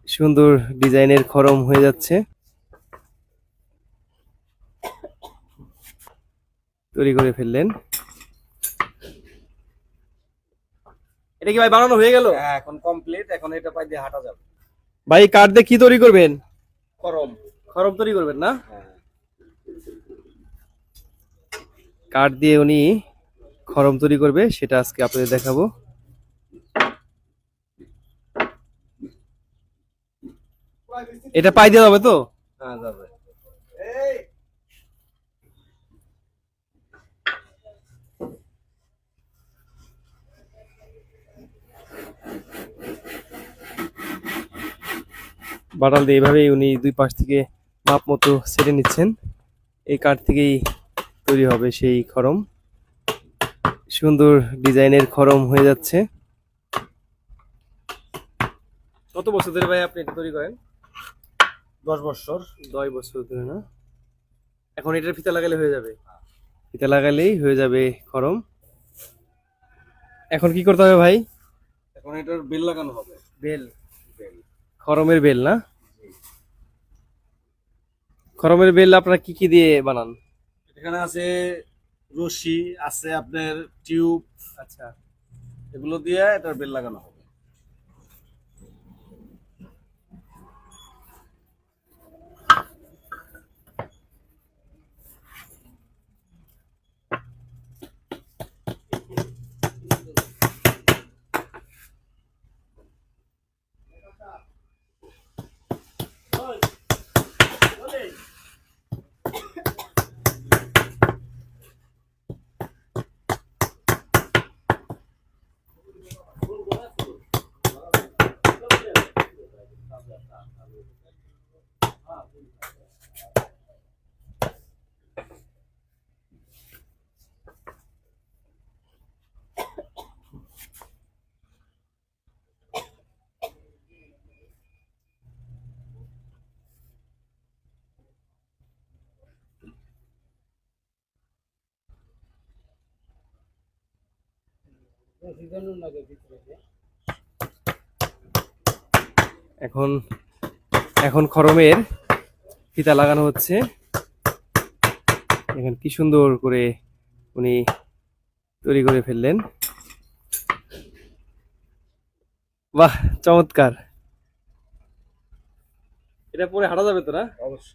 সুন্দর ডিজাইনের খরম হয়ে যাচ্ছে, তৈরি করে ফেললেন। এটা কি ভাই বানানো হয়ে গেল? হ্যাঁ, এখন কমপ্লিট। এখন এটা পাই দিয়ে হাঁটা যাবে। ভাই কাঠ দিয়ে কি তৈরি করবেন? গরম। খরম তৈরি করবেন না? হ্যাঁ। কাঠ দিয়ে উনি খরম তৈরি করবে, সেটা আজকে আপনাদের দেখাবো। এটা পাই দেওয়া যাবে তো? হ্যাঁ, যাবে। বাটাল দিয়ে এইভাবেই উনি দুই পাশ থেকে মাপ মতো ছেড়ে নিচ্ছেন। এই কাঠ থেকেই তৈরি হবে সেই খরম। সুন্দর ডিজাইনের খরম হয়ে যাচ্ছে। কত বছর ধরে ভাই আপনি এটা তৈরি করেন? 10 বছর। 10 বছর ধরে না? এখন এটার ফিতা লাগালে হয়ে যাবে? ফিতা লাগালেই হয়ে যাবে খরম। এখন কি করতে হবে ভাই? এখন এটার বেল লাগানো হবে। বেল? বেল। খরমের বেল না? খরমের বেল আপনারা কি কি দিয়ে বানান? এখানে আছে রশি, আছে আপনার টিউব, আচ্ছা। এগুলো দিয়ে এটার বেল লাগানো হবে। এখন এখন খরমের ফিতা লাগানো হচ্ছে। এখন কি সুন্দর করে উনি তৈরি করে ফেললেন। বাহ, চমৎকার! এটা পরে হাঁটা যাবে তো না? অবশ্যই।